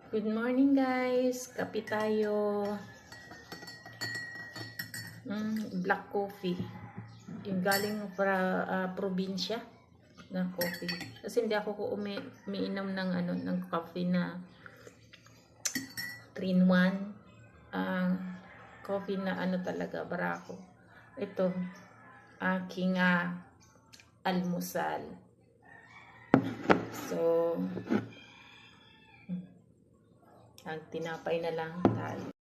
Good morning guys, kape tayo. Black coffee. Yung galing para probinsya na coffee. Kasi hindi ako umiinom ng ng coffee na 3-in-1. Coffee na talaga barako. Ito aking almusal. So ang tinapay na lang tayo.